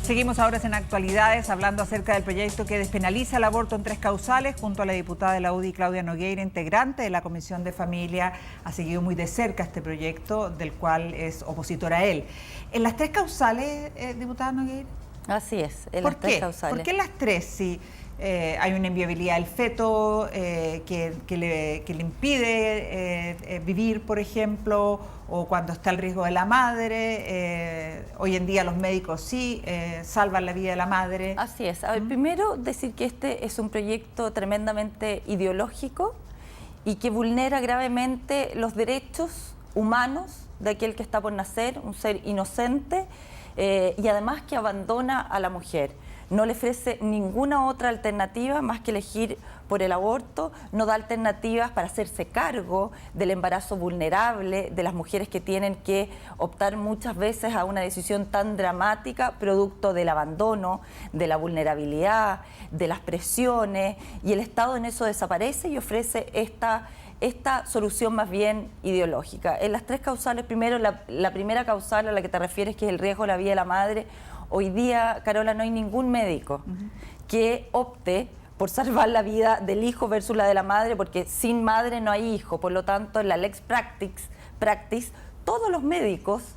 Seguimos ahora en Actualidades hablando acerca del proyecto que despenaliza el aborto en 3 causales. Junto a la diputada de la UDI, Claudia Nogueira, integrante de la Comisión de Familia, ha seguido muy de cerca este proyecto, del cual es opositora a él. En las 3 causales, diputada Nogueira. Así es, en las 3 causales. ¿Por qué en las 3? Si hay una inviabilidad del feto que le impide vivir, por ejemplo, o cuando está el riesgo de la madre. Hoy en día los médicos sí salvan la vida de la madre. Así es. A ver, primero decir que este es un proyecto tremendamente ideológico y que vulnera gravemente los derechos humanos de aquel que está por nacer, un ser inocente, y además que abandona a la mujer. No le ofrece ninguna otra alternativa más que elegir por el aborto, no da alternativas para hacerse cargo del embarazo vulnerable, de las mujeres que tienen que optar muchas veces a una decisión tan dramática, producto del abandono, de la vulnerabilidad, de las presiones, y el Estado en eso desaparece y ofrece esta solución más bien ideológica. En las 3 causales, primero, la primera causal a la que te refieres, que es el riesgo de la vida de la madre. Hoy día, Carola, no hay ningún médico que opte por salvar la vida del hijo versus la de la madre, porque sin madre no hay hijo. Por lo tanto, en la Lex Practice, todos los médicos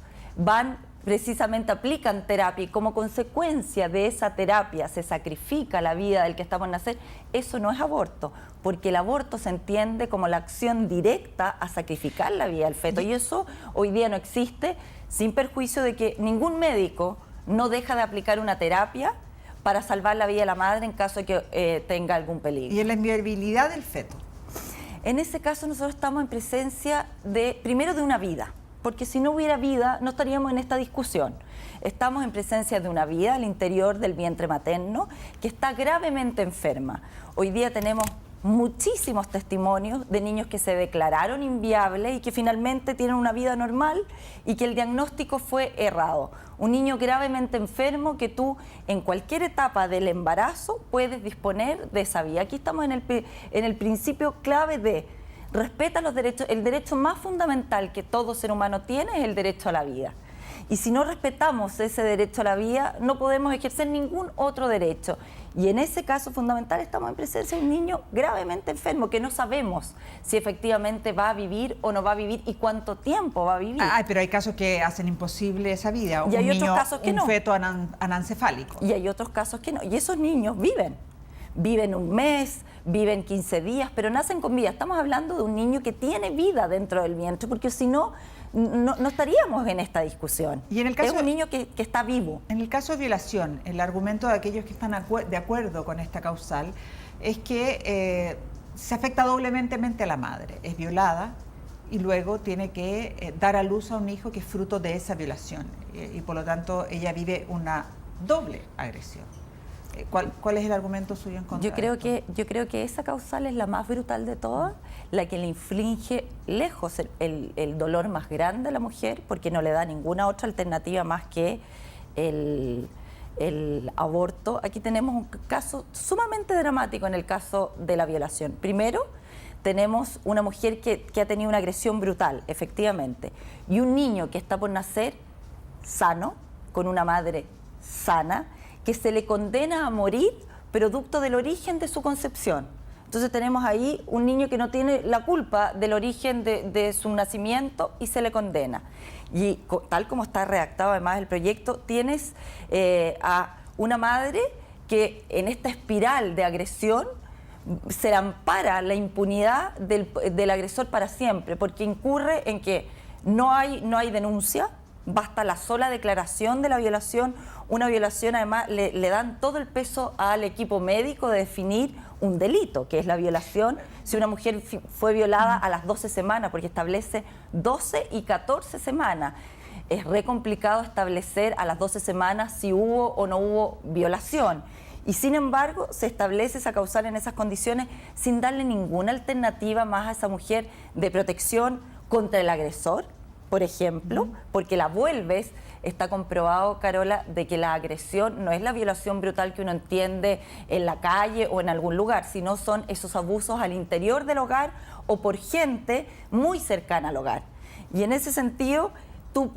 precisamente aplican terapia, y como consecuencia de esa terapia se sacrifica la vida del que está por nacer. Eso no es aborto, porque el aborto se entiende como la acción directa a sacrificar la vida del feto, y eso hoy día no existe, sin perjuicio de que ningún médico no deja de aplicar una terapia para salvar la vida de la madre en caso de que tenga algún peligro. ¿Y en la inviabilidad del feto? En ese caso nosotros estamos en presencia primero de una vida, porque si no hubiera vida no estaríamos en esta discusión. Estamos en presencia de una vida al interior del vientre materno que está gravemente enferma. Hoy día tenemos muchísimos testimonios de niños que se declararon inviables y que finalmente tienen una vida normal y que el diagnóstico fue errado. Un niño gravemente enfermo que tú en cualquier etapa del embarazo puedes disponer de esa vida. Aquí estamos en el principio clave de respeta los derechos. El derecho más fundamental que todo ser humano tiene es el derecho a la vida. Y si no respetamos ese derecho a la vida, no podemos ejercer ningún otro derecho. Y en ese caso fundamental estamos en presencia de un niño gravemente enfermo que no sabemos si efectivamente va a vivir o no va a vivir y cuánto tiempo va a vivir. Pero hay casos que hacen imposible esa vida. Y hay otros casos que no. Un feto anencefálico. Y hay otros casos que no. Y esos niños viven un mes, viven 15 días, pero nacen con vida. Estamos hablando de un niño que tiene vida dentro del vientre, porque si no, no estaríamos en esta discusión. Y en el caso, es un niño que está vivo. En el caso de violación, el argumento de aquellos que están de acuerdo con esta causal es que se afecta doblemente a la madre. Es violada y luego tiene que dar a luz a un hijo que es fruto de esa violación. Y por lo tanto ella vive una doble agresión. ¿Cuál es el argumento suyo en contra? Yo creo que esa causal es la más brutal de todas, la que le inflige lejos el dolor más grande a la mujer, porque no le da ninguna otra alternativa más que el aborto. Aquí tenemos un caso sumamente dramático en el caso de la violación. Primero, tenemos una mujer que ha tenido una agresión brutal, efectivamente, y un niño que está por nacer sano, con una madre sana, que se le condena a morir producto del origen de su concepción. Entonces tenemos ahí un niño que no tiene la culpa del origen de su nacimiento y se le condena. Y tal como está redactado además el proyecto, tienes a una madre que en esta espiral de agresión se le ampara la impunidad del agresor para siempre, porque incurre en que no hay denuncia, basta la sola declaración de la violación. Una violación además le dan todo el peso al equipo médico de definir un delito, que es la violación, si una mujer fue violada a las 12 semanas, porque establece 12 y 14 semanas. Es re complicado establecer a las 12 semanas si hubo o no hubo violación. Y sin embargo se establece esa causal en esas condiciones sin darle ninguna alternativa más a esa mujer de protección contra el agresor, por ejemplo, porque la vuelves. Está comprobado, Carola, de que la agresión no es la violación brutal que uno entiende en la calle o en algún lugar, sino son esos abusos al interior del hogar o por gente muy cercana al hogar. Y en ese sentido, tú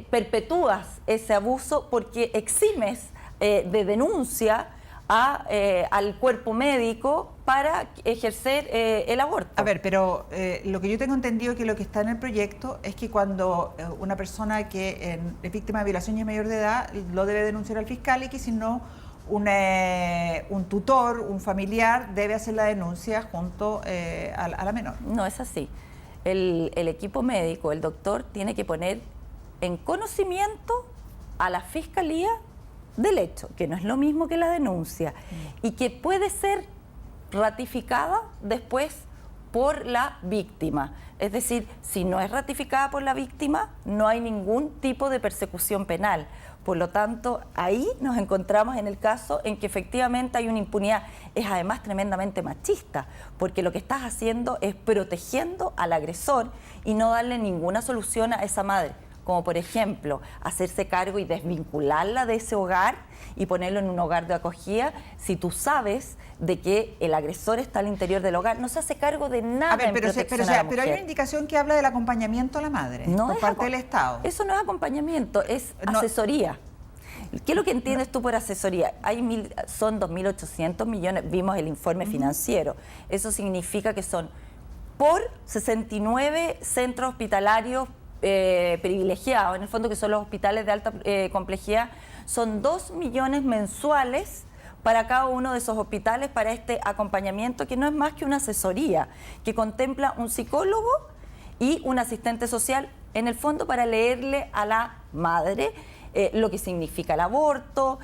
perpetúas ese abuso porque eximes de denuncia al cuerpo médico para ejercer el aborto. A ver, pero lo que yo tengo entendido que lo que está en el proyecto es que cuando una persona que es víctima de violación y es mayor de edad lo debe denunciar al fiscal, y que si no un tutor, un familiar debe hacer la denuncia junto a la menor. No es así. El equipo médico, el doctor, tiene que poner en conocimiento a la fiscalía del hecho, que no es lo mismo que la denuncia, y que puede ser ratificada después por la víctima. Es decir, si no es ratificada por la víctima, no hay ningún tipo de persecución penal. Por lo tanto, ahí nos encontramos en el caso en que efectivamente hay una impunidad. Es además tremendamente machista, porque lo que estás haciendo es protegiendo al agresor y no darle ninguna solución a esa madre, como por ejemplo hacerse cargo y desvincularla de ese hogar y ponerlo en un hogar de acogida. Si tú sabes de que el agresor está al interior del hogar, no se hace cargo de nada. A ver, en protección a la mujer. pero hay una indicación que habla del acompañamiento a la madre por parte del Estado. Eso no es acompañamiento, es asesoría. ¿Qué es lo que entiendes tú por asesoría? Son 2.800 millones, vimos el informe financiero. Eso significa que son por 69 centros hospitalarios privilegiados, en el fondo, que son los hospitales de alta complejidad. Son 2 millones mensuales para cada uno de esos hospitales para este acompañamiento, que no es más que una asesoría, que contempla un psicólogo y un asistente social, en el fondo para leerle a la madre lo que significa el aborto,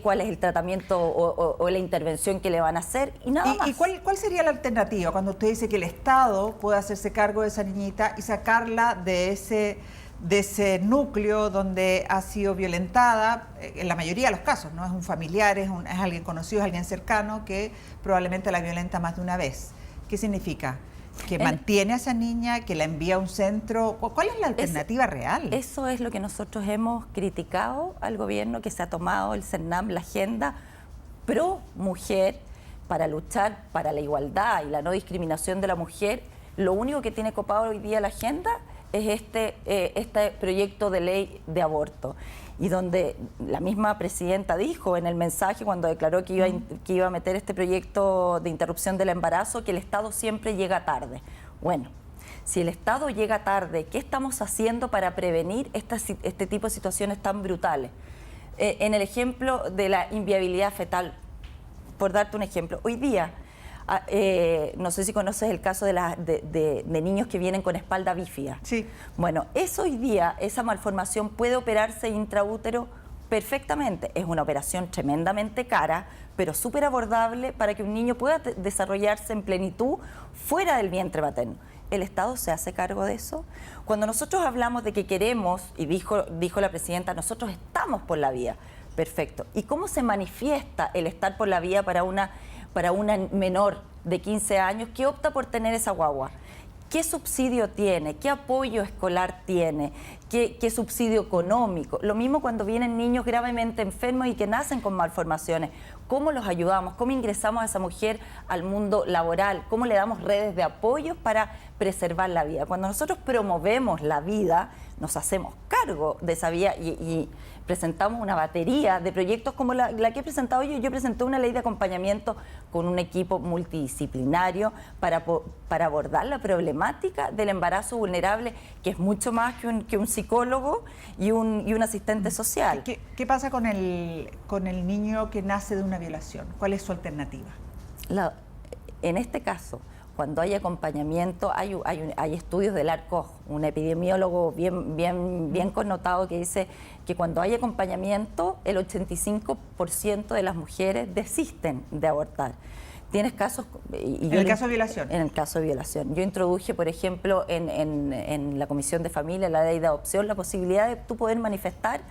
cuál es el tratamiento o la intervención que le van a hacer, y nada más. ¿Y cuál sería la alternativa cuando usted dice que el Estado puede hacerse cargo de esa niñita y sacarla de ese núcleo donde ha sido violentada? En la mayoría de los casos, ¿no? Es un familiar, es alguien conocido, es alguien cercano que probablemente la violenta más de una vez. ¿Qué significa? ¿Que mantiene a esa niña, que la envía a un centro? ¿Cuál es la alternativa real? Eso es lo que nosotros hemos criticado al gobierno, que se ha tomado el CERNAM, la agenda pro mujer, para luchar para la igualdad y la no discriminación de la mujer. Lo único que tiene copado hoy día la agenda es este proyecto de ley de aborto, y donde la misma presidenta dijo en el mensaje, cuando declaró que iba a meter este proyecto de interrupción del embarazo, que el Estado siempre llega tarde. Bueno, si el Estado llega tarde, ¿qué estamos haciendo para prevenir este tipo de situaciones tan brutales? En el ejemplo de la inviabilidad fetal, por darte un ejemplo, hoy día, no sé si conoces el caso de niños que vienen con espalda bífida. Sí. Bueno, hoy día, esa malformación puede operarse intraútero perfectamente. Es una operación tremendamente cara, pero súper abordable para que un niño pueda desarrollarse en plenitud fuera del vientre materno. ¿El Estado se hace cargo de eso? Cuando nosotros hablamos de que queremos, y dijo la presidenta, nosotros estamos por la vía. Perfecto. ¿Y cómo se manifiesta el estar por la vía para una menor de 15 años que opta por tener esa guagua? ¿Qué subsidio tiene? ¿Qué apoyo escolar tiene? ¿Qué subsidio económico? Lo mismo cuando vienen niños gravemente enfermos y que nacen con malformaciones. ¿Cómo los ayudamos? ¿Cómo ingresamos a esa mujer al mundo laboral? ¿Cómo le damos redes de apoyo para preservar la vida? Cuando nosotros promovemos la vida, nos hacemos cargo de esa vida y presentamos una batería de proyectos como la que he presentado yo. Yo presenté una ley de acompañamiento con un equipo multidisciplinario para abordar la problemática del embarazo vulnerable, que es mucho más que un psicólogo y un asistente social. ¿Qué pasa con el niño que nace de una violación? ¿Cuál es su alternativa? En este caso, cuando hay acompañamiento, hay estudios del ARCOG, un epidemiólogo bien connotado, que dice que cuando hay acompañamiento, el 85% de las mujeres desisten de abortar. Tienes casos... ¿En el caso de violación? En el caso de violación. Yo introduje, por ejemplo, en la Comisión de Familia, la ley de adopción, la posibilidad de tú poder manifestar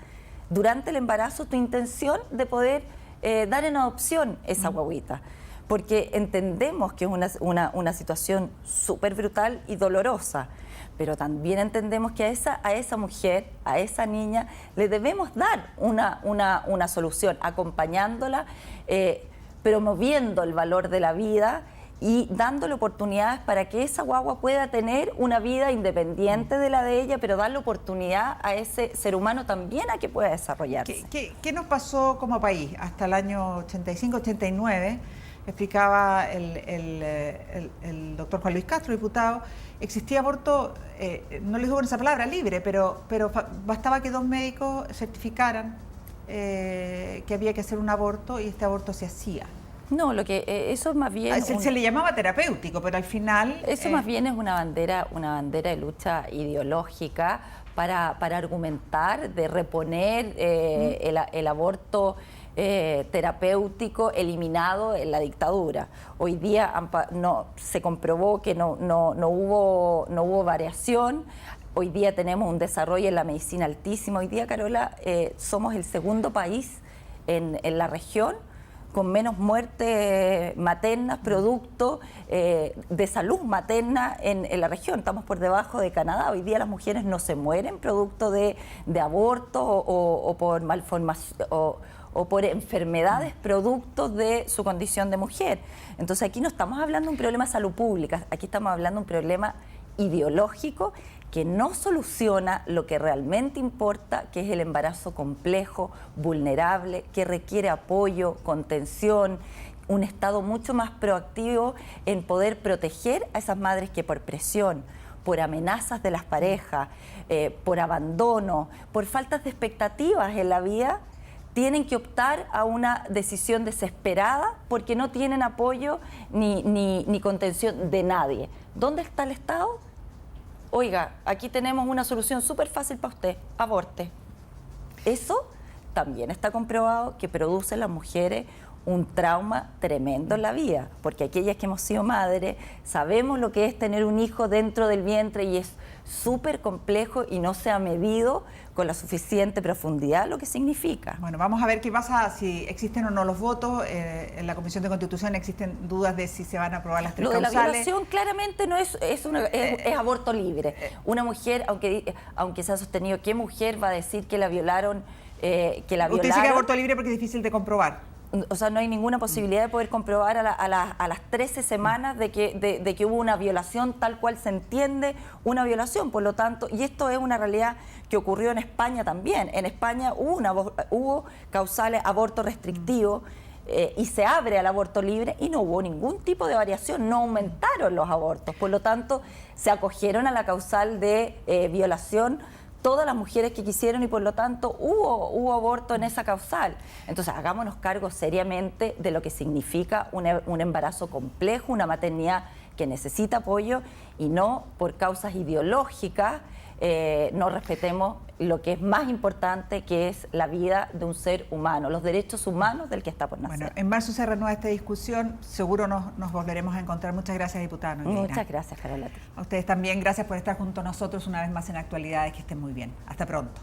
durante el embarazo tu intención de poder dar en adopción esa guaguita. Porque entendemos que es una situación súper brutal y dolorosa, pero también entendemos que a esa mujer, a esa niña, le debemos dar una solución, acompañándola, promoviendo el valor de la vida y dándole oportunidades para que esa guagua pueda tener una vida independiente de la de ella, pero darle oportunidad a ese ser humano también a que pueda desarrollarse. ¿Qué nos pasó como país? Hasta el año 85-89, explicaba el doctor Juan Luis Castro, diputado, existía aborto, no les digo esa palabra, libre, pero bastaba que 2 médicos certificaran que había que hacer un aborto y este aborto se hacía. No, eso es más bien... Se le llamaba terapéutico, pero al final... Eso más bien es una bandera de lucha ideológica para argumentar de reponer el aborto terapéutico eliminado en la dictadura. Hoy día se comprobó que no hubo variación. Hoy día tenemos un desarrollo en la medicina altísimo. Hoy día, Carola, somos el segundo país en la región con menos muertes maternas, producto de salud materna en la región. Estamos por debajo de Canadá. Hoy día las mujeres no se mueren producto de aborto o por malformación o por enfermedades productos de su condición de mujer. Entonces aquí no estamos hablando de un problema de salud pública, aquí estamos hablando de un problema ideológico que no soluciona lo que realmente importa, que es el embarazo complejo, vulnerable, que requiere apoyo, contención, un Estado mucho más proactivo en poder proteger a esas madres que por presión, por amenazas de las parejas, por abandono, por faltas de expectativas en la vida, tienen que optar a una decisión desesperada porque no tienen apoyo ni contención de nadie. ¿Dónde está el Estado? Oiga, aquí tenemos una solución súper fácil para usted, aborte. Eso también está comprobado que produce en las mujeres un trauma tremendo en la vida, porque aquellas que hemos sido madres sabemos lo que es tener un hijo dentro del vientre y es súper complejo y no se ha medido con la suficiente profundidad lo que significa. Bueno, vamos a ver qué pasa, si existen o no los votos. En la Comisión de Constitución existen dudas de si se van a aprobar las 3 causales. Lo de la violación claramente no es aborto libre. Una mujer, aunque se ha sostenido, ¿qué mujer va a decir que la violaron? Usted dice que aborto libre porque es difícil de comprobar. O sea, no hay ninguna posibilidad de poder comprobar a las 13 semanas de que hubo una violación tal cual se entiende una violación. Por lo tanto, y esto es una realidad que ocurrió en España también. En España hubo causales aborto restrictivo y se abre al aborto libre y no hubo ningún tipo de variación, no aumentaron los abortos. Por lo tanto, se acogieron a la causal de violación todas las mujeres que quisieron y por lo tanto hubo aborto en esa causal. Entonces hagámonos cargo seriamente de lo que significa un embarazo complejo, una maternidad que necesita apoyo y no por causas ideológicas no respetemos lo que es más importante, que es la vida de un ser humano, los derechos humanos del que está por nacer. Bueno, en marzo se renueva esta discusión, seguro nos volveremos a encontrar. Muchas gracias, diputada Nogueira. Muchas gracias, Carola. A ustedes también, gracias por estar junto a nosotros una vez más en Actualidades, que estén muy bien. Hasta pronto.